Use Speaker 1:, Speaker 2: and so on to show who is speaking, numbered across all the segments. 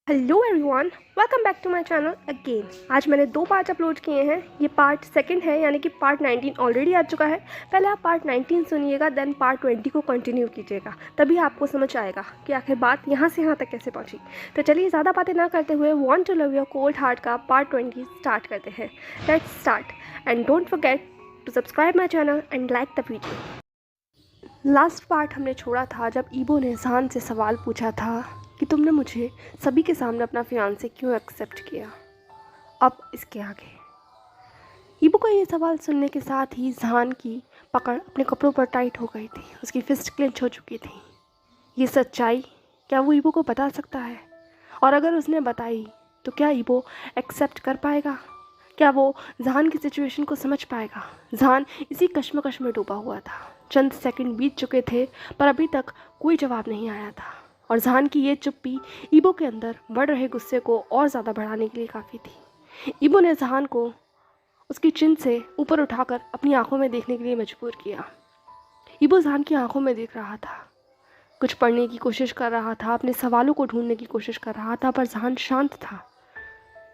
Speaker 1: Hello everyone, welcome back to my channel again. आज मैंने 2 part upload किए हैं। ये पार्ट सेकंड है, यानी कि पार्ट 19 ऑलरेडी आ चुका है। पहले आप पार्ट 19 सुनिएगा, देन पार्ट 20 को कंटिन्यू कीजिएगा, तभी आपको समझ आएगा कि आखिर बात यहाँ से यहाँ तक कैसे पहुँची। तो चलिए ज़्यादा बातें ना करते हुए want to love your cold heart का पार्ट 20 स्टार्ट करते हैं। Let's start and don't forget to subscribe my channel and like the video. Last part हमने छोड़ा था जब ईबो ने जहान से सवाल पूछा था कि तुमने मुझे सभी के सामने अपना फियांसे क्यों एक्सेप्ट किया। अब इसके आगे ईबो का ये सवाल सुनने के साथ ही जहान की पकड़ अपने कपड़ों पर टाइट हो गई थी, उसकी फिस्ट क्लेंच हो चुकी थी। ये सच्चाई क्या वो ईबो को बता सकता है? और अगर उसने बताई तो क्या ईबो एक्सेप्ट कर पाएगा? क्या वो जहान की सिचुएशन को समझ पाएगा? जहान इसी कश्मकश में डूबा हुआ था। चंद सेकंड बीत चुके थे पर अभी तक कोई जवाब नहीं आया था, और जहान की ये चुप्पी ईबो के अंदर बढ़ रहे गुस्से को और ज़्यादा बढ़ाने के लिए काफ़ी थी। ईबो ने जहान को उसकी चिन से ऊपर उठाकर अपनी आंखों में देखने के लिए मजबूर किया। ईबो जहान की आंखों में देख रहा था, कुछ पढ़ने की कोशिश कर रहा था, अपने सवालों को ढूंढने की कोशिश कर रहा था, पर जहान शांत था।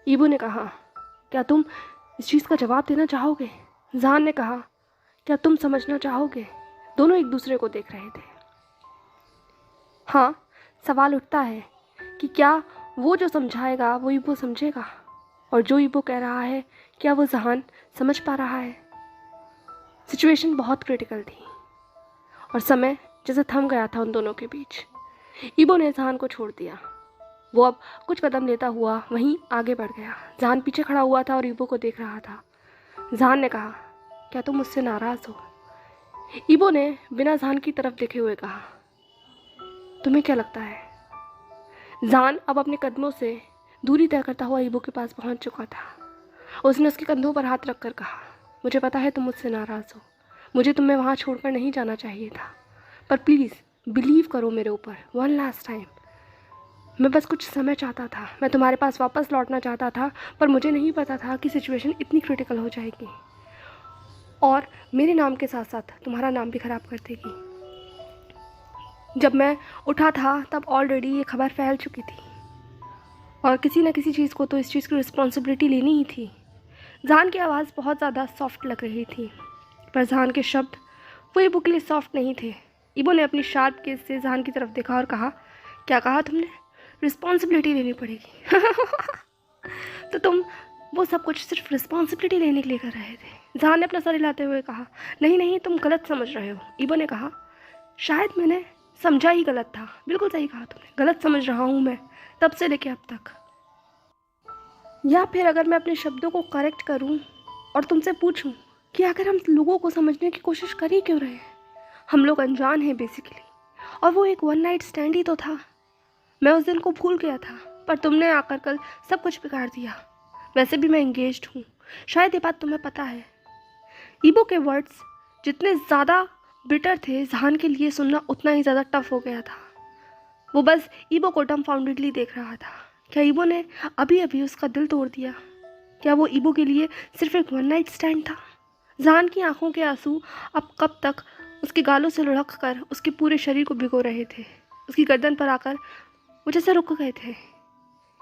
Speaker 1: ईबो ने कहा, क्या तुम इस चीज़ का जवाब देना चाहोगे? जहान ने कहा, क्या तुम समझना चाहोगे? दोनों एक दूसरे को देख रहे थे। हाँ, सवाल उठता है कि क्या वो जो समझाएगा वो ईबो समझेगा, और जो ईबो कह रहा है क्या वो जहान समझ पा रहा है? सिचुएशन बहुत क्रिटिकल थी और समय जैसे थम गया था उन दोनों के बीच। ईबो ने जहान को छोड़ दिया। वो अब कुछ कदम लेता हुआ वहीं आगे बढ़ गया। जहान पीछे खड़ा हुआ था और ईबो को देख रहा था। जहान ने कहा, क्या तुम मुझसे नाराज़ हो? ईबो ने बिना जहान की तरफ देखे हुए कहा, तुम्हें क्या लगता है? जहान अब अपने कदमों से दूरी तय करता हुआ ईबो के पास पहुंच चुका था। उसने उसके कंधों पर हाथ रखकर कहा, मुझे पता है तुम मुझसे नाराज़ हो, मुझे तुम्हें वहाँ छोड़कर नहीं जाना चाहिए था, पर प्लीज़ बिलीव करो मेरे ऊपर वन लास्ट टाइम। मैं बस कुछ समय चाहता था, मैं तुम्हारे पास वापस लौटना चाहता था, पर मुझे नहीं पता था कि सिचुएशन इतनी क्रिटिकल हो जाएगी और मेरे नाम के साथ साथ तुम्हारा नाम भी ख़राब कर देगी। जब मैं उठा था तब ऑलरेडी ये खबर फैल चुकी थी और किसी न किसी चीज़ को तो इस चीज़ की रिस्पॉन्सिबिलिटी लेनी ही थी। जहान की आवाज़ बहुत ज़्यादा सॉफ्ट लग रही थी, पर जहान के शब्द वो ईबो के लिए सॉफ्ट नहीं थे। ईबो ने अपनी शार्प गेज से जहान की तरफ देखा और कहा, क्या कहा तुमने? रिस्पॉन्सिबिलिटी लेनी पड़ेगी। तो तुम वो सब कुछ सिर्फ रिस्पॉन्सिबिलिटी लेने के लिए कर रहे थे? जहान ने अपना सर हिलाते हुए कहा, नहीं नहीं, तुम गलत समझ रहे हो। ईबो ने कहा, शायद मैंने समझा ही गलत था। बिल्कुल सही कहा तुमने, गलत समझ रहा हूँ मैं तब से लेके अब तक। या फिर अगर मैं अपने शब्दों को करेक्ट करूं और तुमसे पूछूं कि आखिर हम लोगों को समझने की कोशिश कर ही क्यों रहे हैं? हम लोग अनजान हैं बेसिकली, और वो एक वन नाइट स्टैंड ही तो था। मैं उस दिन को भूल गया था, पर तुमने आकर कल सब कुछ बिगाड़ दिया। वैसे भी मैं एंगेज्ड हूँ, शायद ये बात तुम्हें पता है। ईबो के वर्ड्स जितने ज़्यादा बिटर थे, जहान के लिए सुनना उतना ही ज़्यादा टफ हो गया था। वो बस ईबो को डम्फाउंडेडली देख रहा था। क्या ईबो ने अभी अभी उसका दिल तोड़ दिया? क्या वो ईबो के लिए सिर्फ एक वन नाइट स्टैंड था? जहान की आंखों के आंसू अब कब तक उसके गालों से लुढ़क कर उसके पूरे शरीर को भिगो रहे थे। उसकी गर्दन पर आकर वो जैसे रुक गए थे।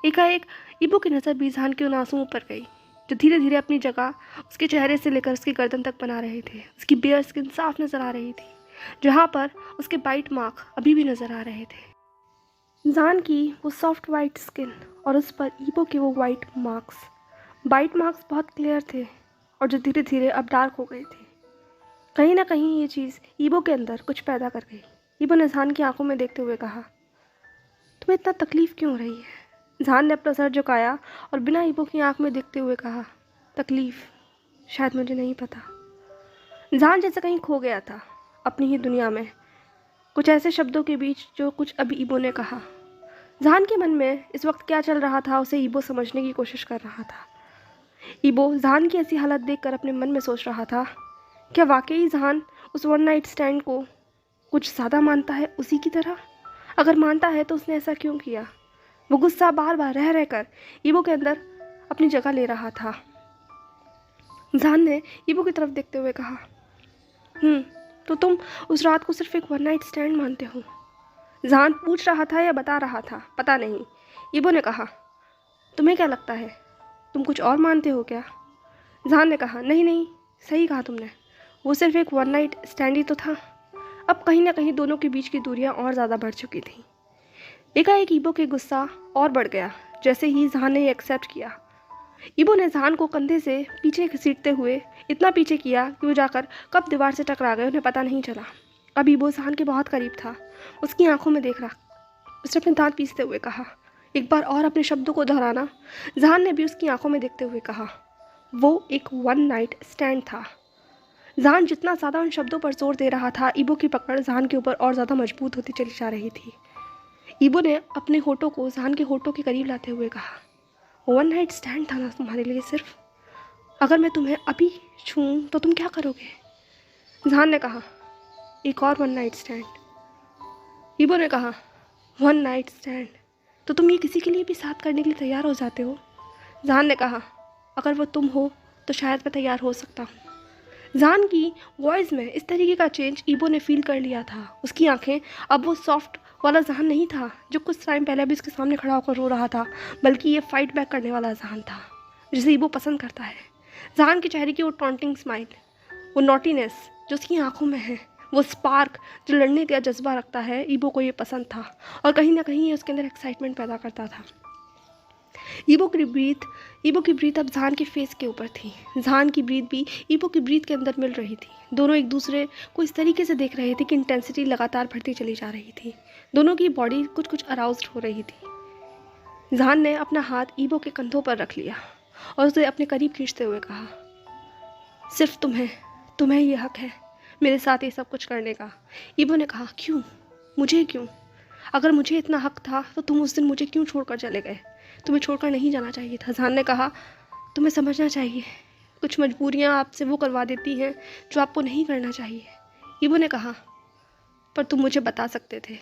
Speaker 1: एकाएक ईबो की नज़र भी जहान के उन आंसुओं पर गई, जो धीरे धीरे अपनी जगह उसके चेहरे से लेकर उसकी गर्दन तक बना रहे थे। उसकी बेयर स्किन साफ नज़र आ रही थी, जहाँ पर उसके बाइट मार्क अभी भी नज़र आ रहे थे। जहान की वो सॉफ्ट वाइट स्किन और उस पर ईबो के वो वाइट मार्क्स, बाइट मार्क्स बहुत क्लियर थे और जो धीरे धीरे अब डार्क हो गए थे। कहीं ना कहीं ये चीज़ ईबो के अंदर कुछ पैदा कर गई। ईबो ने जहान की आंखों में देखते हुए कहा, तुम्हें इतना तकलीफ़ क्यों हो रही है? जहान ने अपना सर झुकाया और बिना ईबो की आंख में देखते हुए कहा, तकलीफ़? शायद मुझे नहीं पता। जहान जैसे कहीं खो गया था अपनी ही दुनिया में, कुछ ऐसे शब्दों के बीच जो कुछ अभी ईबो ने कहा। जहान के मन में इस वक्त क्या चल रहा था उसे ईबो समझने की कोशिश कर रहा था। ईबो जहान की ऐसी हालत देखकर अपने मन में सोच रहा था, क्या वाकई जहान उस वन नाइट स्टैंड को कुछ ज़्यादा मानता है उसी की तरह? अगर मानता है तो उसने ऐसा क्यों किया? वो गुस्सा बार बार रह रहकर ईबो के अंदर अपनी जगह ले रहा था। जहान ने ईबो की तरफ देखते हुए कहा, तो तुम उस रात को सिर्फ एक वन नाइट स्टैंड मानते हो? जहान पूछ रहा था या बता रहा था पता नहीं। ईबो ने कहा, तुम्हें क्या लगता है, तुम कुछ और मानते हो क्या? जहान ने कहा, नहीं नहीं, सही कहा तुमने, वो सिर्फ एक वन नाइट स्टैंड ही तो था। अब कहीं ना कहीं दोनों के बीच की दूरियां और ज़्यादा बढ़ चुकी थी। एकाएक ईबो के गुस्सा और बढ़ गया जैसे ही जहान ने एक्सेप्ट किया। ईबो ने जहान को कंधे से पीछे घसीटते हुए इतना पीछे किया कि वो जाकर कब दीवार से टकरा गए उन्हें पता नहीं चला। अब ईबो जहान के बहुत करीब था, उसकी आंखों में देख रहा। उसने अपने दांत पीसते हुए कहा, एक बार और अपने शब्दों को दोहराना। जहान ने भी उसकी आंखों में देखते हुए कहा, वो एक वन नाइट स्टैंड था। जहान जितना ज़्यादा उन शब्दों पर जोर दे रहा था, ईबो की पकड़ जहान के ऊपर और ज़्यादा मजबूत होती चली जा रही थी। ईबो ने अपने होठों को जहान के होठों के करीब लाते हुए कहा, वन नाइट स्टैंड था ना तुम्हारे लिए सिर्फ? अगर मैं तुम्हें अभी छूऊं तो तुम क्या करोगे? जहान ने कहा, एक और वन नाइट स्टैंड। ईबो ने कहा, वन नाइट स्टैंड? तो तुम ये किसी के लिए भी साथ करने के लिए तैयार हो जाते हो? जहान ने कहा, अगर वो तुम हो तो शायद मैं तैयार हो सकता हूँ। जहान की वॉइस में इस तरीके का चेंज ईबो ने फील कर लिया था। उसकी आंखें अब वो सॉफ्ट वाला जहान नहीं था जो कुछ टाइम पहले भी उसके सामने खड़ा होकर रो रहा था, बल्कि ये फाइट बैक करने वाला जहान था जिसे ईबो पसंद करता है। जहान के चेहरे की वो टॉन्टिंग स्माइल, वो नॉटीनेस जो उसकी आंखों में है, वो स्पार्क जो लड़ने का जज्बा रखता है, ईबो को ये पसंद था और कहीं ना कहीं ये उसके अंदर एक्साइटमेंट पैदा करता था। ईबो की ब्रीथ अब जहान के फेस के ऊपर थी। जहान की ब्रीथ भी ईबो की ब्रीथ के अंदर मिल रही थी। दोनों एक दूसरे को इस तरीके से देख रहे थे कि इंटेंसिटी लगातार बढ़ती चली जा रही थी। दोनों की बॉडी कुछ कुछ अराउज्ड हो रही थी। जहान ने अपना हाथ ईबो के कंधों पर रख लिया और उसे अपने करीब खींचते हुए कहा, सिर्फ तुम्हें ये हक है मेरे साथ ये सब कुछ करने का। ईबो ने कहा, क्यों? मुझे क्यों? अगर मुझे इतना हक था तो तुम उस दिन मुझे क्यों छोड़कर चले गए? तुम्हें छोड़कर नहीं जाना चाहिए था। जहान ने कहा, तुम्हें समझना चाहिए, कुछ मजबूरियां आपसे वो करवा देती हैं जो आपको नहीं करना चाहिए। ईबो ने कहा, पर तुम मुझे बता सकते थे,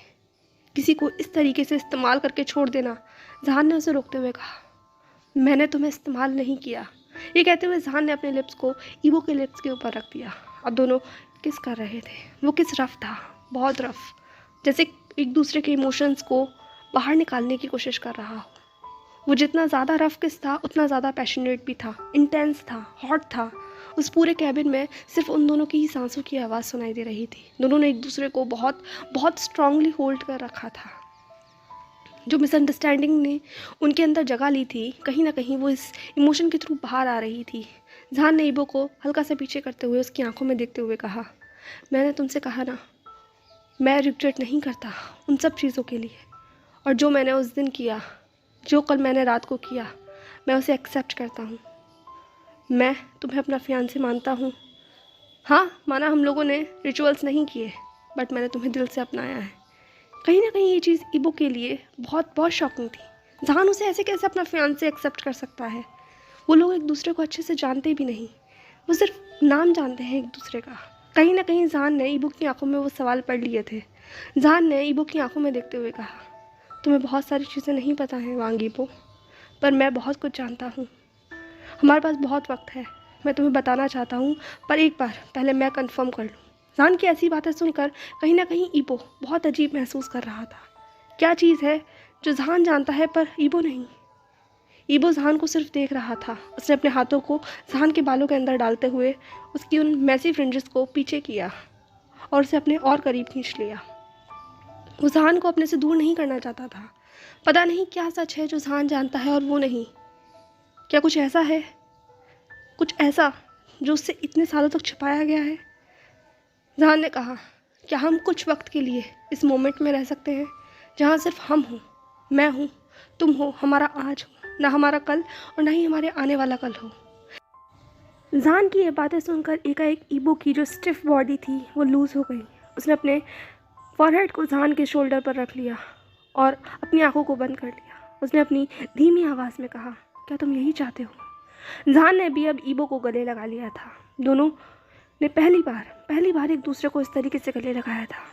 Speaker 1: किसी को इस तरीके से इस्तेमाल करके छोड़ देना। जहान ने उसे रोकते हुए कहा, मैंने तुम्हें इस्तेमाल नहीं किया। ये कहते हुए जहान ने अपने लिप्स को ईबो के लिप्स के ऊपर रख दिया। अब दोनों किस कर रहे थे। वो किस रफ था, बहुत रफ, जैसे एक दूसरे के इमोशंस को बाहर निकालने की कोशिश कर रहा हो। वो जितना ज़्यादा रफ किस था उतना ज़्यादा पैशनेट भी था, इंटेंस था, हॉट था। उस पूरे कैबिन में सिर्फ उन दोनों की ही सांसों की आवाज़ सुनाई दे रही थी। दोनों ने एक दूसरे को बहुत बहुत स्ट्रांगली होल्ड कर रखा था। जो मिसअंडरस्टैंडिंग ने उनके अंदर जगह ली थी, कहीं ना कहीं वो इस इमोशन के थ्रू बाहर आ रही थी। जहान ने ईबो को हल्का सा पीछे करते हुए उसकी आंखों में देखते हुए कहा, मैंने तुमसे कहा ना, मैं रिग्रेट नहीं करता उन सब चीज़ों के लिए, और जो मैंने उस दिन किया, जो कल मैंने रात को किया, मैं उसे एक्सेप्ट करता हूँ। मैं तुम्हें अपना फियांसे मानता हूँ। हाँ, माना हम लोगों ने रिचुअल्स नहीं किए, बट मैंने तुम्हें दिल से अपनाया है। कहीं ना कहीं ये चीज़ ईबो के लिए बहुत बहुत शॉकिंग थी। जहान उसे ऐसे कैसे अपना फियांसे एक्सेप्ट कर सकता है? वो लोग एक दूसरे को अच्छे से जानते भी नहीं, वो सिर्फ नाम जानते हैं एक दूसरे का। कहीं ना कहीं जहान ने ईबो की आंखों में वो सवाल पढ़ लिए थे। जहान ने ईबो की आंखों में देखते हुए कहा, तुम्हें बहुत सारी चीज़ें नहीं पता हैं वांग ईबो, पर मैं बहुत कुछ जानता हूँ। हमारे पास बहुत वक्त है, मैं तुम्हें बताना चाहता हूँ, पर एक बार पहले मैं कंफर्म कर लूँ। जहान की ऐसी बातें सुनकर कहीं ना कहीं ईबो बहुत अजीब महसूस कर रहा था। क्या चीज़ है जो जहान जानता है पर ईबो नहीं? ईबो जहान को सिर्फ देख रहा था। उसने अपने हाथों को जहान के बालों के अंदर डालते हुए उसकी उन मैसी फ्रिंजेस को पीछे किया और उसे अपने और करीब खींच लिया। वो जहान को अपने से दूर नहीं करना चाहता था। पता नहीं क्या सच है जो जहान जानता है और वो नहीं। क्या कुछ ऐसा है, कुछ ऐसा जो उससे इतने सालों तक छिपाया गया है? जहान ने कहा, क्या हम कुछ वक्त के लिए इस मोमेंट में रह सकते हैं जहाँ सिर्फ हम हों, मैं हूँ, तुम हो, हमारा आज हो, ना हमारा कल और ना ही हमारे आने वाला कल हो। जहान की ये बातें सुनकर एकाएक ईबो की जो स्टिफ बॉडी थी वो लूज़ हो गई। उसने अपने फॉरहेड को जहान के शोल्डर पर रख लिया और अपनी आंखों को बंद कर लिया। उसने अपनी धीमी आवाज़ में कहा, क्या तुम यही चाहते हो? जहान ने भी अब ईबो को गले लगा लिया था। दोनों ने पहली बार एक दूसरे को इस तरीके से गले लगाया था।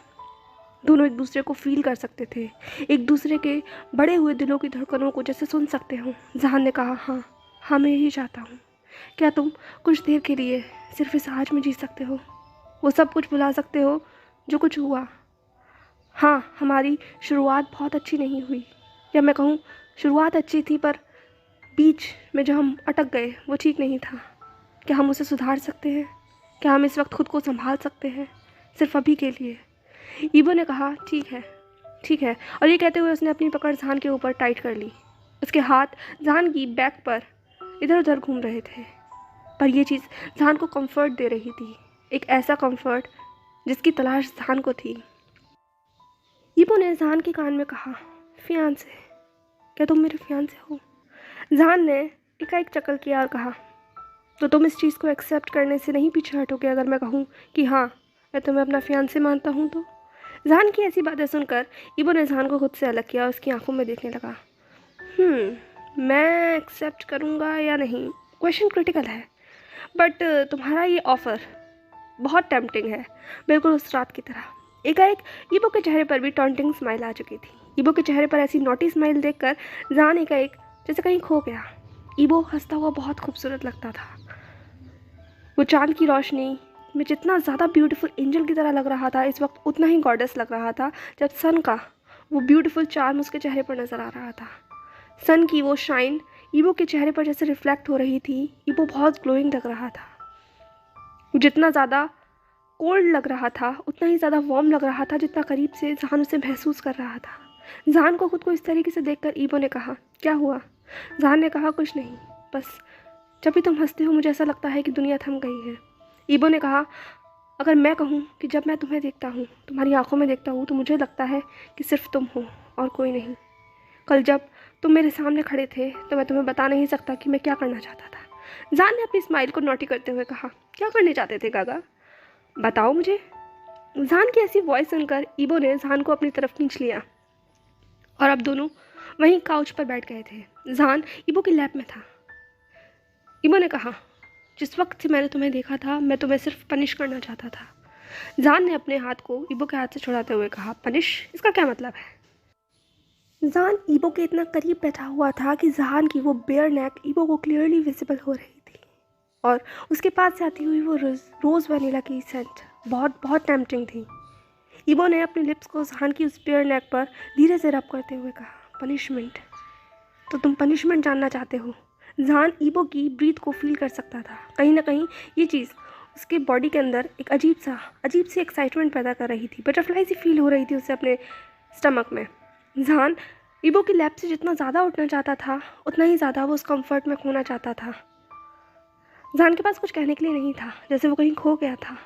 Speaker 1: दोनों एक दूसरे को फील कर सकते थे, एक दूसरे के बड़े हुए दिलों की धड़कनों को जैसे सुन सकते हो। जहान ने कहा, हाँ मैं यही चाहता हूँ। क्या तुम कुछ देर के लिए सिर्फ इस आज में जी सकते हो? वो सब कुछ भुला सकते हो जो कुछ हुआ? हाँ, हमारी शुरुआत बहुत अच्छी नहीं हुई, या मैं कहूँ शुरुआत अच्छी थी पर बीच में जो हम अटक गए वो ठीक नहीं था। क्या हम उसे सुधार सकते हैं? क्या हम इस वक्त खुद को संभाल सकते हैं सिर्फ अभी के लिए? ईबो ने कहा ठीक है, ठीक है, और ये कहते हुए उसने अपनी पकड़ जहान के ऊपर टाइट कर ली। उसके हाथ जहान की बैक पर इधर उधर घूम रहे थे, पर यह चीज़ जहान को कंफर्ट दे रही थी, एक ऐसा कंफर्ट जिसकी तलाश जहान को थी। ईबो ने जहान के कान में कहा, फियांसे, क्या तुम मेरे फियांसे हो? जहान ने एकाएक चक्कर किया और कहा, तो तुम इस चीज़ को एक्सेप्ट करने से नहीं पीछे हटोगे अगर मैं कहूँ कि हाँ मैं तुम्हें अपना फियांसे मानता हूँ तो? जहान की ऐसी बातें सुनकर ईबो ने जहान को खुद से अलग किया और उसकी आंखों में देखने लगा। मैं एक्सेप्ट करूँगा या नहीं, क्वेश्चन क्रिटिकल है, बट तुम्हारा ये ऑफ़र बहुत टेम्पटिंग है, बिल्कुल उस रात की तरह। एकाएक ईबो के चेहरे पर भी टॉन्टिंग स्माइल आ चुकी थी। ईबो के चेहरे पर ऐसी नॉटी स्माइल देखकर जहान एकाएक जैसे कहीं खो गया। ईबो हंसता हुआ बहुत खूबसूरत लगता था। वो चांद की रोशनी में जितना ज़्यादा ब्यूटीफुल एंजल की तरह लग रहा था, इस वक्त उतना ही गॉडेस लग रहा था जब सन का वो ब्यूटीफुल चार्म उसके चेहरे पर नज़र आ रहा था। सन की वो शाइन ईबो के चेहरे पर जैसे रिफ्लेक्ट हो रही थी। ईबो बहुत ग्लोइंग लग रहा था। जितना ज़्यादा कोल्ड लग रहा था उतना ही ज़्यादा वार्म लग रहा था जितना करीब से जहान उसे महसूस कर रहा था। जहान को खुद को इस तरीके से देखकर ईबो ने कहा, क्या हुआ? जहान ने कहा, कुछ नहीं, बस जब भी तुम हंसते हो मुझे ऐसा लगता है कि दुनिया थम गई है। ईबो ने कहा, अगर मैं कहूँ कि जब मैं तुम्हें देखता हूँ, तुम्हारी आंखों में देखता हूँ, तो मुझे लगता है कि सिर्फ तुम हो और कोई नहीं। कल जब तुम मेरे सामने खड़े थे तो मैं तुम्हें बता नहीं सकता कि मैं क्या करना चाहता था। जान ने अपनी स्माइल को नोटी करते हुए कहा, क्या करने चाहते थे गागा, बताओ मुझे। जान की ऐसी वॉइस सुनकर ईबो ने जान को अपनी तरफ खींच लिया और अब दोनों वहीं काउच पर बैठ गए थे। जान ईबो की लैप में था। ईबो ने कहा, जिस वक्त से मैंने तुम्हें देखा था मैं तुम्हें सिर्फ पनिश करना चाहता था। जान ने अपने हाथ को ईबो के हाथ से छुड़ाते हुए कहा, पनिश, इसका क्या मतलब है? जान ईबो के इतना करीब बैठा हुआ था कि जान की वो बेयर नेक ईबो को क्लियरली विजिबल हो रही थी और उसके पास से आती हुई वो रोज़ वनीला की सेंट बहुत बहुत टेम्पटिंग थी। ईबो ने अपने लिप्स को जान की उस बेयर नेक पर धीरे से रब करते हुए कहा, पनिशमेंट? तो तुम पनिशमेंट जानना चाहते हो? जान ईबो की ब्रीथ को फील कर सकता था। कहीं ना कहीं ये चीज़ उसके बॉडी के अंदर एक अजीब सी एक्साइटमेंट पैदा कर रही थी। बटरफ्लाई सी फील हो रही थी उसे अपने स्टमक में। जान ईबो की लैप से जितना ज़्यादा उठना चाहता था उतना ही ज़्यादा वो उस कंफर्ट में खोना चाहता था। जान के पास कुछ कहने के लिए नहीं था, जैसे वो कहीं खो गया था।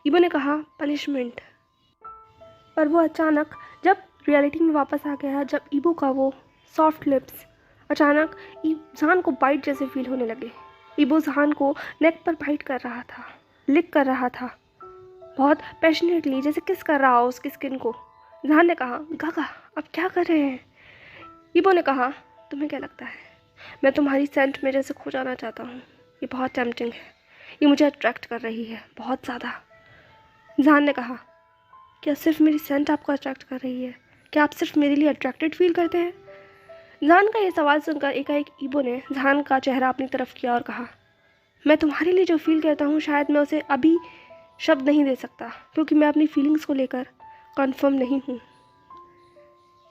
Speaker 1: ईबो ने कहा, पनिशमेंट, पर वो अचानक जब रियलिटी में वापस आ गया, जब ईबो का वो सॉफ्ट लिप्स अचानक जान को बाइट जैसे फील होने लगे। ईबो जान को नेक पर बाइट कर रहा था, लिक कर रहा था, बहुत पैशनेटली, जैसे किस कर रहा हो उसकी स्किन को। जान ने कहा, गागा आप क्या कर रहे हैं? ईबो ने कहा, तुम्हें क्या लगता है मैं तुम्हारी सेंट में जैसे खो जाना चाहता हूँ? ये बहुत टेम्पटिंग है, ये मुझे अट्रैक्ट कर रही है बहुत ज़्यादा। जान ने कहा, क्या सिर्फ मेरी सेंट आपको अट्रैक्ट कर रही है? क्या आप सिर्फ मेरे लिए अट्रैक्टेड फील करते हैं? जान का ये सवाल सुनकर एकाएक ईबो ने जान का चेहरा अपनी तरफ किया और कहा, मैं तुम्हारे लिए जो फील करता हूँ शायद मैं उसे अभी शब्द नहीं दे सकता, क्योंकि मैं अपनी फीलिंग्स को लेकर कन्फर्म नहीं हूँ।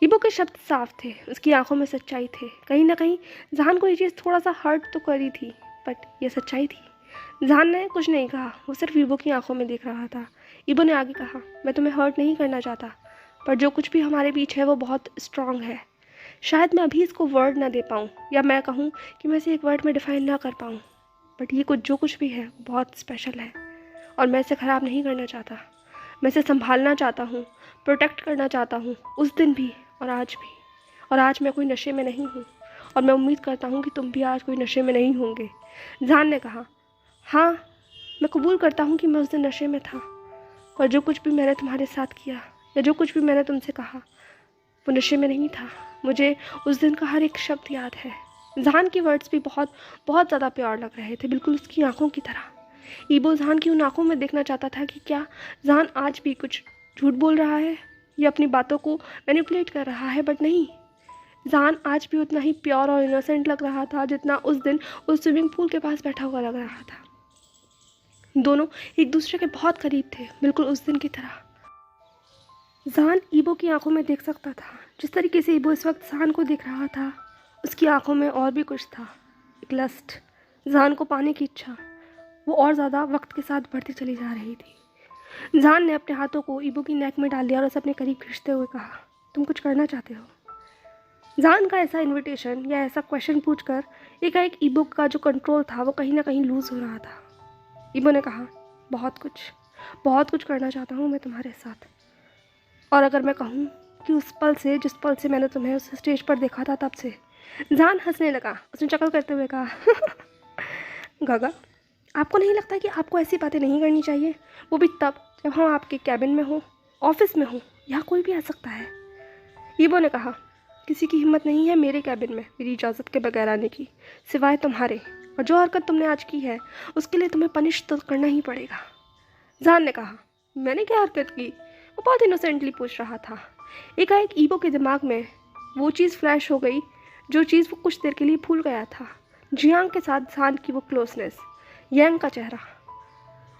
Speaker 1: ईबो के शब्द साफ थे, उसकी आंखों में सच्चाई थे। कहीं ना कहीं जान को ये चीज़ थोड़ा सा हर्ट तो करी थी, बट ये सच्चाई थी। जान ने कुछ नहीं कहा, वो सिर्फ ईबो की आंखों में देख रहा था। ईबो ने आगे कहा, मैं तुम्हें हर्ट नहीं करना चाहता, पर जो कुछ भी हमारे बीच है वो बहुत स्ट्रांग है। शायद मैं अभी इसको वर्ड ना दे पाऊँ, या मैं कहूँ कि मैं इसे एक वर्ड में डिफाइन ना कर पाऊँ, बट ये जो कुछ भी है वो बहुत स्पेशल है और मैं इसे ख़राब नहीं करना चाहता। मैं इसे संभालना चाहता हूँ, प्रोटेक्ट करना चाहता हूँ, उस दिन भी और आज भी। और आज मैं कोई नशे में नहीं हूँ और मैं उम्मीद करता हूँ कि तुम भी आज कोई नशे में नहीं होंगे। जान ने कहा, हाँ मैं कबूल करता हूँ कि मैं उस दिन नशे में था, पर जो कुछ भी मैंने तुम्हारे साथ किया या जो कुछ भी मैंने तुमसे कहा वो नशे में नहीं था। मुझे उस दिन का हर एक शब्द याद है। जान की वर्ड्स भी बहुत बहुत ज़्यादा प्यार लग रहे थे, बिल्कुल उसकी आंखों की तरह। ईबो जान की उन आंखों में देखना चाहता था कि क्या जान आज भी कुछ झूठ बोल रहा है या अपनी बातों को मैनिपुलेट कर रहा है, बट नहीं, जान आज भी उतना ही प्योर और इनोसेंट लग रहा था जितना उस दिन उस स्विमिंग पूल के पास बैठा हुआ लग रहा था। दोनों एक दूसरे के बहुत करीब थे, बिल्कुल उस दिन की तरह। जान ईबो की आंखों में देख सकता था जिस तरीके से ईबो इस वक्त जान को देख रहा था, उसकी आंखों में और भी कुछ था, एक लस्ट, जहान को पाने की इच्छा। वो और ज़्यादा वक्त के साथ बढ़ती चली जा रही थी। जहान ने अपने हाथों को ईबो की नेक में डाल दिया और उसे अपने करीब खींचते हुए कहा, तुम कुछ करना चाहते हो? जहान का ऐसा इनविटेशन या ऐसा क्वेश्चन पूछकर एकाएक ईबो का जो कंट्रोल था वो कहीं ना कहीं लूज़ हो रहा था। ईबो ने कहा, बहुत कुछ करना चाहता हूँ मैं तुम्हारे साथ। और अगर मैं कहूँ कि उस पल से, जिस पल से मैंने तुम्हें उस स्टेज पर देखा था, तब से। जहान हंसने लगा। उसने चकल करते हुए कहा, गागा, आपको नहीं लगता कि आपको ऐसी बातें नहीं करनी चाहिए, वो भी तब जब हम आपके कैबिन में हो, ऑफिस में हो, यहाँ कोई भी आ सकता है। ईबो ने कहा, किसी की हिम्मत नहीं है मेरे कैबिन में मेरी इजाज़त के बगैर आने की, सिवाय तुम्हारे। और जो हरकत तुमने आज की है उसके लिए तुम्हें पनिश तो करना ही पड़ेगा। जहान ने कहा, मैंने क्या हरकत की? वो बहुत इनोसेंटली पूछ रहा था। एकाएक ईबो के दिमाग में वो चीज़ फ्लैश हो गई, जो चीज़ वो कुछ देर के लिए भूल गया था। जियांग के साथ जहान की वो क्लोजनेस, यांग का चेहरा।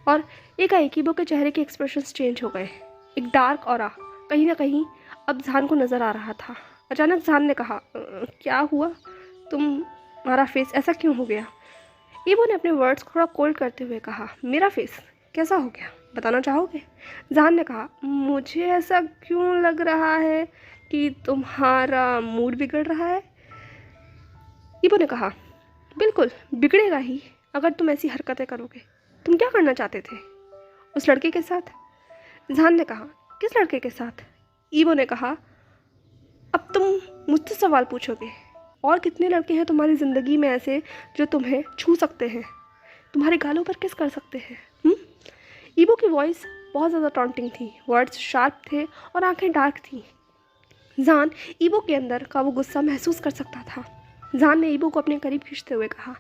Speaker 1: और एकाएक ईबो के चेहरे के एक्सप्रेशंस चेंज हो गए। एक डार्क ऑरा कहीं ना कहीं अब जहान को नज़र आ रहा था। अचानक जहान ने कहा, क्या हुआ? तुम्हारा फेस ऐसा क्यों हो गया? ईबो ने अपने वर्ड्स थोड़ा कोल्ड करते हुए कहा, मेरा फेस कैसा हो गया, बताना चाहोगे? जहान ने कहा, मुझे ऐसा क्यों लग रहा है कि तुम्हारा मूड बिगड़ रहा है? ईबो ने कहा, बिल्कुल बिगड़ेगा ही अगर तुम ऐसी हरकतें करोगे। तुम क्या करना चाहते थे उस लड़के के साथ? जहान ने कहा, किस लड़के के साथ? ईबो ने कहा, अब तुम मुझसे सवाल पूछोगे? और कितने लड़के हैं तुम्हारी ज़िंदगी में ऐसे जो तुम्हें छू सकते हैं, तुम्हारे गालों पर किस कर सकते हैं? ईबो की वॉइस बहुत ज़्यादा टॉन्टिंग थी, वर्ड्स शार्प थे और आंखें डार्क थी। जान ईबो के अंदर का वो गुस्सा महसूस कर सकता था। जान ने ईबो को अपने करीब खींचते हुए कहा,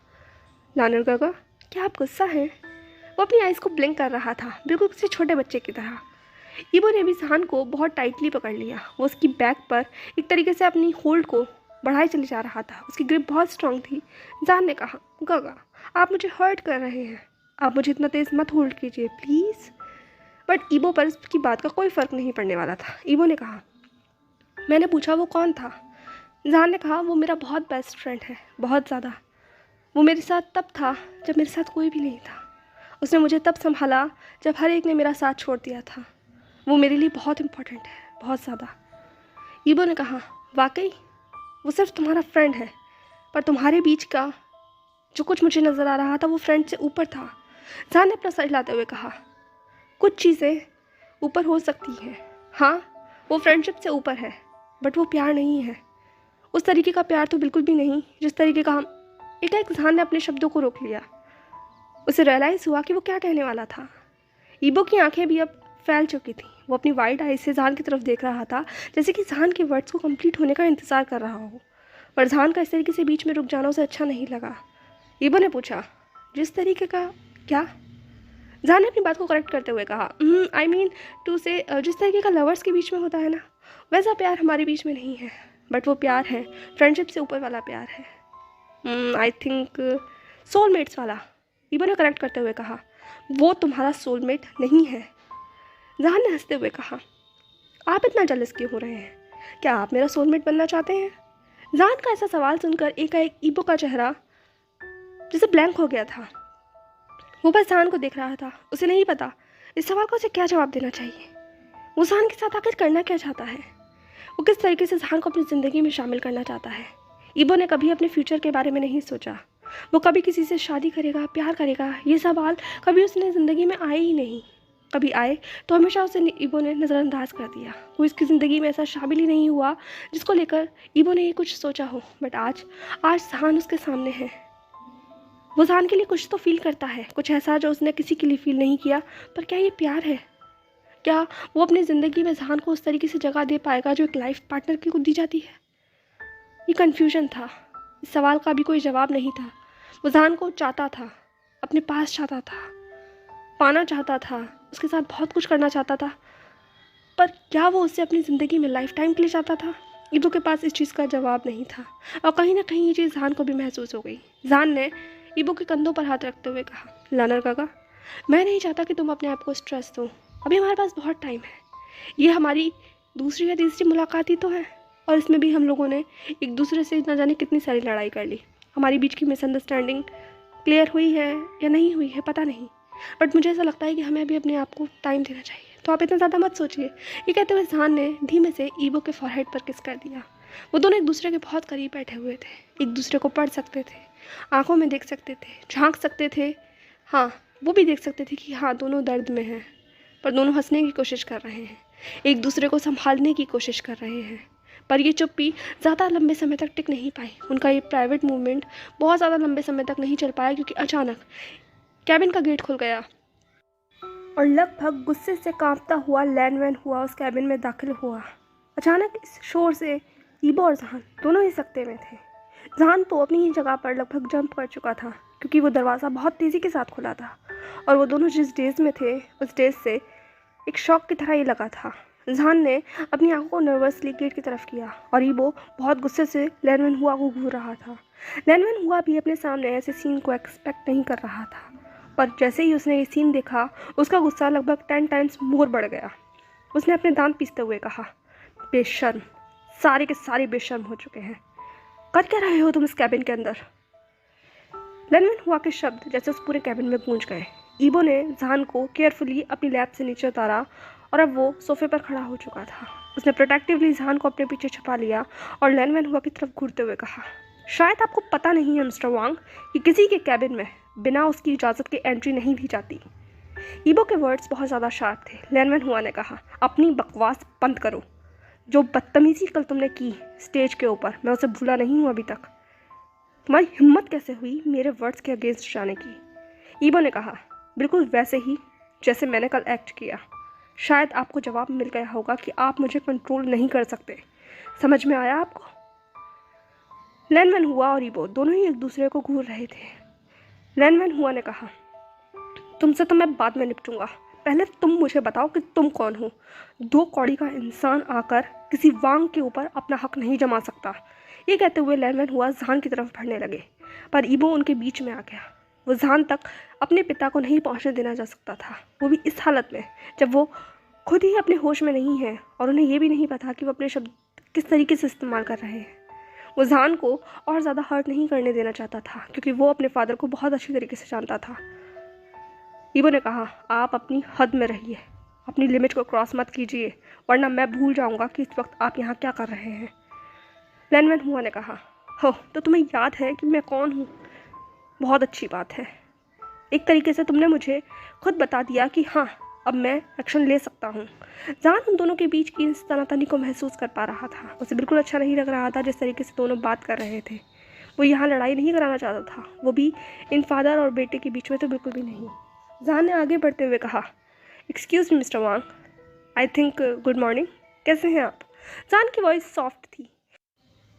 Speaker 1: लानर गागा, क्या आप गुस्सा हैं? वो अपनी आइज़ को ब्लिंक कर रहा था, बिल्कुल किसी छोटे बच्चे की तरह। ईबो ने भी जान को बहुत टाइटली पकड़ लिया। वो उसकी बैक पर एक तरीके से अपनी होल्ड को बढ़ाए चले जा रहा था। उसकी ग्रिप बहुत स्ट्रांग थी। जान ने कहा, गागा, आप मुझे हर्ट कर रहे हैं, आप मुझे इतना तेज़ मत होल्ड कीजिए प्लीज़। बट ईबो पर उसकी बात का कोई फ़र्क नहीं पड़ने वाला था। ईबो ने कहा, मैंने पूछा वो कौन था? जहान ने कहा, वो मेरा बहुत बेस्ट फ्रेंड है, बहुत ज़्यादा। वो मेरे साथ तब था जब मेरे साथ कोई भी नहीं था। उसने मुझे तब संभाला जब हर एक ने मेरा साथ छोड़ दिया था। वो मेरे लिए बहुत इम्पोर्टेंट है, बहुत ज़्यादा। ईबो ने कहा, वाकई? वो सिर्फ तुम्हारा फ्रेंड है, पर तुम्हारे बीच का जो कुछ मुझे नज़र आ रहा था वो फ्रेंड से ऊपर था। जहान ने अपना सर हिलाते हुए कहा, कुछ चीज़ें ऊपर हो सकती हैं, हाँ, वो फ्रेंडशिप से ऊपर है, बट वो प्यार नहीं है। उस तरीके का प्यार तो बिल्कुल भी नहीं जिस तरीके का हम। एक जहान ने अपने शब्दों को रोक लिया। उसे रियलाइज़ हुआ कि वो क्या कहने वाला था। ईबो की आंखें भी अब फैल चुकी थी। वो अपनी वाइड आइज से जहान की तरफ देख रहा था, जैसे कि जहान के वर्ड्स को कंप्लीट होने का इंतज़ार कर रहा हो। पर जहान का इस तरीके से बीच में रुक जाना उसे अच्छा नहीं लगा। ईबो ने पूछा, जिस तरीके का क्या? जहान ने अपनी बात को करेक्ट करते हुए कहा, आई मीन टू से, जिस तरीके का लवर्स के बीच में होता है ना, वैसा प्यार हमारे बीच में नहीं है। बट वो प्यार है, फ्रेंडशिप से ऊपर वाला प्यार है। आई थिंक सोलमेट्स वाला। ईबो ने करेक्ट करते हुए कहा, वो तुम्हारा सोलमेट नहीं है। जहान ने हंसते हुए कहा, आप इतना जलस क्यों हो रहे हैं? क्या आप मेरा सोलमेट बनना चाहते हैं? जहान का ऐसा सवाल सुनकर एकाएक ईबो का चेहरा जैसे ब्लैंक हो गया था। वो बस जहान को देख रहा था। उसे नहीं पता इस सवाल को उसे क्या जवाब देना चाहिए। वो जहान के साथ आखिर करना क्या चाहता है? वो किस तरीके से जहान को अपनी ज़िंदगी में शामिल करना चाहता है? ईबो ने कभी अपने फ्यूचर के बारे में नहीं सोचा। वो कभी किसी से शादी करेगा, प्यार करेगा, ये सवाल कभी उसने ज़िंदगी में आए ही नहीं। कभी आए तो हमेशा उसे ईबो ने नज़रअंदाज कर दिया। वो इसकी ज़िंदगी में ऐसा शामिल ही नहीं हुआ जिसको लेकर ईबो ने ये कुछ सोचा हो। बट आज जहान उसके सामने है। वो जहान के लिए कुछ तो फील करता है, कुछ ऐसा जो उसने किसी के लिए फील नहीं किया। पर क्या ये प्यार है? क्या वो अपनी ज़िंदगी में जहान को उस तरीके से जगह दे पाएगा जो एक लाइफ पार्टनर की को दी जाती है? ये कन्फ्यूजन था। इस सवाल का भी कोई जवाब नहीं था। वो जहान को चाहता था, अपने पास चाहता था, पाना चाहता था, उसके साथ बहुत कुछ करना चाहता था। पर क्या वो उससे अपनी ज़िंदगी में लाइफ टाइम के लिए चाहता था? ईबो के पास इस चीज़ का जवाब नहीं था। और कहीं ना कहीं ये चीज़ जहान को भी महसूस हो गई। जहान ने ईबो के कंधों पर हाथ रखते हुए कहा, लानर काका, मैं नहीं चाहता कि तुम अपने आप को स्ट्रेस दो। अभी हमारे पास बहुत टाइम है। ये हमारी दूसरी या तीसरी मुलाकात ही तो है। और इसमें भी हम लोगों ने एक दूसरे से ना जाने कितनी सारी लड़ाई कर ली। हमारी बीच की मिसअंडरस्टैंडिंग क्लियर हुई है या नहीं हुई है पता नहीं, बट मुझे ऐसा लगता है कि हमें अभी अपने आप को टाइम देना चाहिए। तो आप इतना ज़्यादा मत सोचिए। ये कहते हुए जहान ने धीमे से ईबो के फॉरहेड पर किस कर दिया। वो दोनों एक दूसरे के बहुत करीब बैठे हुए थे, एक दूसरे को पढ़ सकते थे, आंखों में देख सकते थे, झांक सकते थे। हाँ, वो भी देख सकते थे कि हाँ दोनों दर्द में हैं, पर दोनों हंसने की कोशिश कर रहे हैं, एक दूसरे को संभालने की कोशिश कर रहे हैं। पर ये चुप्पी ज़्यादा लंबे समय तक टिक नहीं पाई। उनका ये प्राइवेट मूवमेंट बहुत ज़्यादा लंबे समय तक नहीं चल पाया, क्योंकि अचानक कैबिन का गेट खुल गया और लगभग गुस्से से कांपता हुआ लैंडमैन हुआ उस कैबिन में दाखिल हुआ। अचानक इस शोर से ईबो और जहान दोनों ही सकते में थे। जहान तो अपनी ही जगह पर लगभग जंप कर चुका था, क्योंकि वो दरवाज़ा बहुत तेज़ी के साथ खुला था और वो दोनों जिस डेज में थे उस डेज से एक शॉक की तरह ही लगा था। जहान ने अपनी आंखों को नर्वसली गेट की तरफ किया और ईबो बहुत गुस्से से लैंडमैन हुआ को घूर रहा था। लैंडमैन हुआ भी अपने सामने ऐसे सीन को एक्सपेक्ट नहीं कर रहा था, पर जैसे ही उसने ये सीन देखा उसका गुस्सा लगभग 10 टाइम्स मोर बढ़ गया। उसने अपने दांत पीसते हुए कहा, बेशर्म, सारे के सारे बेशर्म हो चुके हैं। कर क्या रहे हो तुम इस कैबिन के अंदर? लैंडमैन हुआ के शब्द जैसे उस पूरे कैबिन में गूंज गए। ईबो ने जहान को केयरफुली अपनी लैब से नीचे उतारा और अब वो सोफे पर खड़ा हो चुका था। उसने प्रोटेक्टिवली जहान को अपने पीछे छुपा लिया और लैंडमैन हुआ की तरफ घूरते हुए कहा, शायद आपको पता नहीं है मिस्टर वांग कि किसी के कैबिन में बिना उसकी इजाज़त के एंट्री नहीं दी जाती। ईबो के वर्ड्स बहुत ज़्यादा शार्प थे। लैंडमैन हुआ ने कहा, अपनी बकवास बंद करो। जो बदतमीजी कल तुमने की स्टेज के ऊपर, मैं उसे भूला नहीं हूँ अभी तक। तुम्हारी हिम्मत कैसे हुई मेरे वर्ड्स के अगेंस्ट जाने की? ईबो ने कहा, बिल्कुल वैसे ही जैसे मैंने कल एक्ट किया। शायद आपको जवाब मिल गया होगा कि आप मुझे कंट्रोल नहीं कर सकते। समझ में आया आपको? लैंडमैन हुआ और ईबो दोनों ही एक दूसरे को घूर रहे थे। लैंडमैन हुआ ने कहा, तुमसे तो मैं बाद में निपटूंगा, पहले तुम मुझे बताओ कि तुम कौन हो। 2 कौड़ी का इंसान आकर किसी वांग के ऊपर अपना हक नहीं जमा सकता। ये कहते हुए लैंडमैन हुआ जहान की तरफ बढ़ने लगे, पर ईबो उनके बीच में आ गया। वो जहान तक अपने पिता को नहीं पहुंचने देना जा सकता था, वो भी इस हालत में जब वो खुद ही अपने होश में नहीं है और उन्हें ये भी नहीं पता कि वो अपने शब्द किस तरीके से इस्तेमाल कर रहे हैं। वो जहान को और ज़्यादा हर्ट नहीं करने देना चाहता था, क्योंकि वो अपने फादर को बहुत अच्छी तरीके से जानता था। ईबो ने कहा, आप अपनी हद में रहिए, अपनी लिमिट को क्रॉस मत कीजिए, वरना मैं भूल जाऊंगा कि इस वक्त आप यहाँ क्या कर रहे हैं। लैंडमैन हुआ ने कहा, हो तो तुम्हें याद है कि मैं कौन हूँ? बहुत अच्छी बात है। एक तरीके से तुमने मुझे खुद बता दिया कि हाँ, अब मैं एक्शन ले सकता हूँ। जहान उन दोनों के बीच की इस तनातनी को महसूस कर पा रहा था। उसे बिल्कुल अच्छा नहीं लग रहा था जिस तरीके से दोनों बात कर रहे थे। वो यहाँ लड़ाई नहीं कराना चाहता था, वो भी इन फादर और बेटे के बीच में तो बिल्कुल भी नहीं। जहान ने आगे बढ़ते हुए कहा, excuse me mister Wang, I think good morning, कैसे हैं आप? जहान की वॉइस सॉफ्ट थी।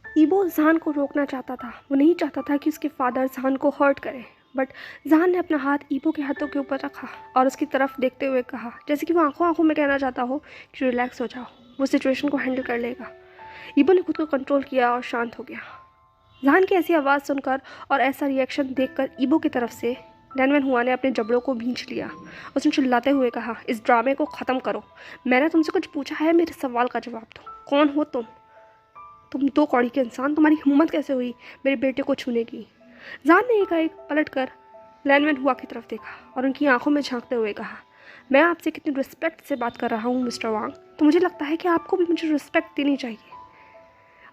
Speaker 1: ईबो जहान को रोकना चाहता था, वो नहीं चाहता था कि उसके फादर जहान को हर्ट करें, बट जहान ने अपना हाथ ईबो के हाथों के ऊपर रखा और उसकी तरफ देखते हुए कहा, जैसे कि वो आंखों आंखों में कहना चाहता हो कि रिलैक्स हो जाओ, वो सिचुएशन को हैंडल कर लेगा। ईबो ने खुद को कंट्रोल किया और शांत हो गया। जहान की ऐसी आवाज़ सुनकर और ऐसा रिएक्शन देखकर ईबो की तरफ से लैंडमैन हुआ ने अपने जबड़ों को भींच लिया। उसने चिल्लाते हुए कहा, इस ड्रामे को ख़त्म करो। मैंने तुमसे कुछ पूछा है, मेरे सवाल का जवाब दो। कौन हो तुम? 2 कौड़ी के इंसान, तुम्हारी हिम्मत कैसे हुई मेरे बेटे को छूने की? जहान ने एकाएक पलट कर लैंडमैन हुआ की तरफ देखा और उनकी आंखों में झांकते हुए कहा, मैं आपसे कितनी रिस्पेक्ट से बात कर रहा हूँ मिस्टर वांग, तो मुझे लगता है कि आपको भी मुझे रिस्पेक्ट देनी चाहिए।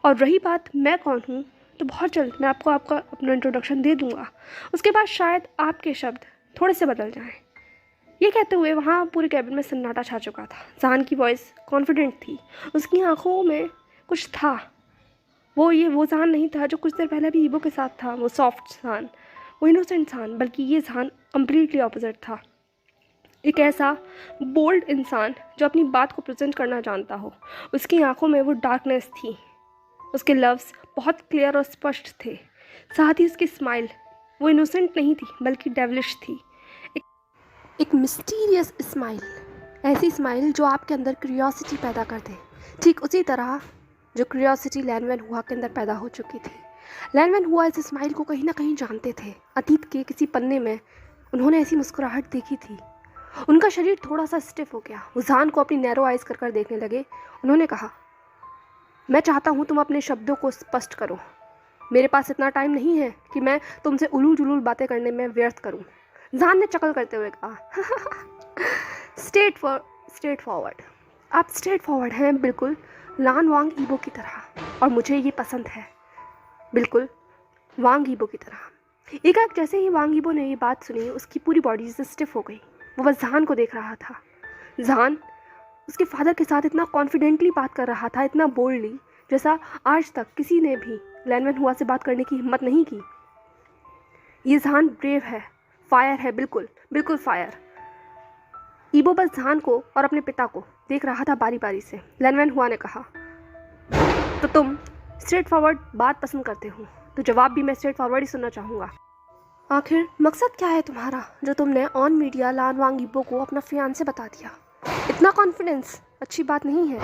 Speaker 1: और रही बात मैं कौन हूँ, तो बहुत जल्द मैं आपको अपना इंट्रोडक्शन दे दूँगा, उसके बाद शायद आपके शब्द थोड़े से बदल जाएँ। ये कहते हुए वहाँ पूरे कैबिन में सन्नाटा छा चुका था। जहान की वॉइस कॉन्फिडेंट थी, उसकी आंखों में कुछ था। वो जहान नहीं था जो कुछ देर पहले भी ईबो के साथ था, वो सॉफ्ट जहान, वो इनोसेंट जहान, बल्कि ये जहान कम्प्लीटली ऑपोजिट था। एक ऐसा बोल्ड इंसान जो अपनी बात को प्रेजेंट करना जानता हो। उसकी आंखों में वो डार्कनेस थी, उसके लव्स बहुत क्लियर और स्पष्ट थे। साथ ही उसकी स्माइल वो इनोसेंट नहीं थी बल्कि डेविलिश थी, एक मिस्टीरियस स्माइल, ऐसी स्माइल जो आपके अंदर क्यूरियोसिटी पैदा कर दे। ठीक उसी तरह जो क्यूरियोसिटी लैंडमैन हुआ के अंदर पैदा हो चुकी थी। लैंडमैन हुआ इस स्माइल को कहीं ना कहीं जानते थे। अतीत के किसी पन्ने में उन्होंने ऐसी मुस्कुराहट देखी थी। उनका शरीर थोड़ा सा स्टिफ हो गया। वो जहान को अपनी नैरो आइज कर देखने लगे। उन्होंने कहा, मैं चाहता हूँ तुम अपने शब्दों को स्पष्ट करो। मेरे पास इतना टाइम नहीं है कि मैं तुमसे उलूल जुलूल बातें करने में व्यर्थ करूँ। जान ने चकल करते हुए कहा। Straight forward. आप स्ट्रेट फॉरवर्ड हैं, बिल्कुल लान वांग ईबो की तरह, और मुझे ये पसंद है, बिल्कुल वांग ईबो की तरह। एकाएक जैसे ही वांग ईबो ने ये बात सुनी, उसकी पूरी बॉडी से स्टिफ हो गई। वो बस जहान को देख रहा था। जहान उसके फादर के साथ इतना कॉन्फिडेंटली बात कर रहा था, इतना बोल्डली, जैसा आज तक किसी ने भी लैनमैन हुआ से बात करने की हिम्मत नहीं की। ये जहान ब्रेव है, फायर है, बिल्कुल बिल्कुल फायर। ईबो बस जहान को और अपने पिता को देख रहा था बारी बारी से। लैनमैन हुआ ने कहा, तो तुम स्ट्रेट फॉरवर्ड बात पसंद करते हो, तो जवाब भी मैं स्ट्रेट फॉरवर्ड ही सुनना चाहूँगा। आखिर मकसद क्या है तुम्हारा जो तुमने ऑन मीडिया लान वांग ईबो को अपना फियांसे बता दिया? इतना कॉन्फिडेंस अच्छी बात नहीं है।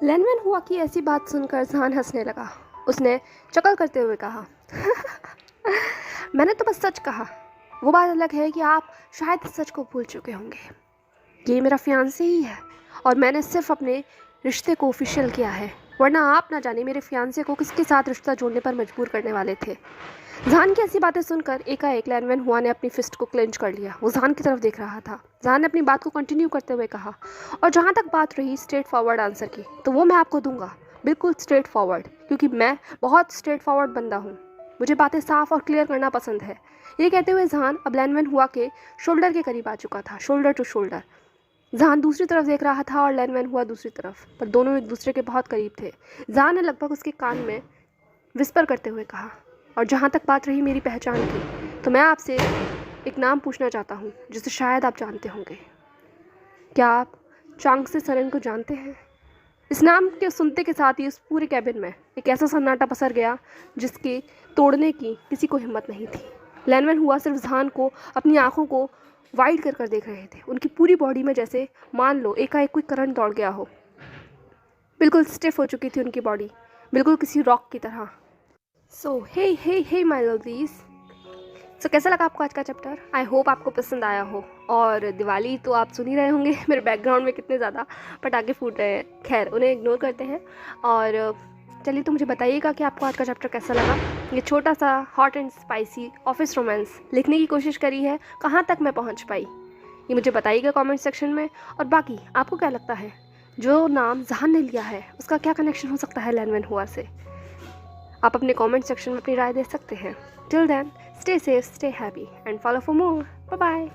Speaker 1: लैनमैन हुआ कि ऐसी बात सुनकर जहान हंसने लगा। उसने चकल करते हुए कहा, मैंने तो बस सच कहा। वो बात अलग है कि आप शायद सच को भूल चुके होंगे। ये मेरा फियांसे ही है और मैंने सिर्फ अपने रिश्ते को ऑफिशियल किया है, वरना आप ना जाने मेरे फियांसे को किसके साथ रिश्ता जोड़ने पर मजबूर करने वाले थे। जहान की ऐसी बातें सुनकर एकाएक लैनमैन हुआ ने अपनी फिस्ट को क्लेंच कर लिया। वो जहान की तरफ देख रहा था। जहान ने अपनी बात को कंटिन्यू करते हुए कहा, और जहाँ तक बात रही स्ट्रेट फॉरवर्ड आंसर की, तो वो मैं आपको दूंगा, बिल्कुल स्ट्रेट फॉरवर्ड, क्योंकि मैं बहुत स्ट्रेट फॉरवर्ड बंदा हूँ। मुझे बातें साफ और क्लियर करना पसंद है। ये कहते हुए जहान अब लैनमैन हुआ के शोल्डर के करीब आ चुका था, शोल्डर टू शोल्डर। जहान दूसरी तरफ देख रहा था और लैनमैन हुआ दूसरी तरफ, पर दोनों एक दूसरे के बहुत करीब थे। जहान ने लगभग उसके कान में विस्पर करते हुए कहा, और जहाँ तक बात रही मेरी पहचान की, तो मैं आपसे एक नाम पूछना चाहता हूँ जिसे शायद आप जानते होंगे। क्या आप चांगसे सरन को जानते हैं? इस नाम के सुनते के साथ ही उस पूरे कैबिन में एक ऐसा सन्नाटा पसर गया जिसके तोड़ने की किसी को हिम्मत नहीं थी। लैनमैन हुआ सिर्फ जहान को अपनी आंखों को वाइड कर कर देख रहे थे। उनकी पूरी बॉडी में जैसे मान लो एकाएक कोई करंट दौड़ गया हो। बिल्कुल स्टिफ हो चुकी थी उनकी बॉडी, बिल्कुल किसी रॉक की तरह। सो हे माय लवलीज, सो कैसा लगा आपको आज का चैप्टर? आई होप आपको पसंद आया हो। और दिवाली तो आप सुन ही रहे होंगे मेरे बैकग्राउंड में कितने ज़्यादा पटाखे फूट रहे हैं। खैर, उन्हें इग्नोर करते हैं। और चलिए, तो मुझे बताइएगा कि आपको आज का चैप्टर कैसा लगा। ये छोटा सा hot and spicy office romance लिखने की कोशिश करी है, कहाँ तक मैं पहुँच पाई ये मुझे बताइएगा कमेंट सेक्शन में। और बाकी आपको क्या लगता है, जो नाम जहान ने लिया है उसका क्या कनेक्शन हो सकता है लैनमैन हुआ से? आप अपने कमेंट सेक्शन में अपनी राय दे सकते हैं। Till then, stay safe, stay happy and follow for more. Bye bye.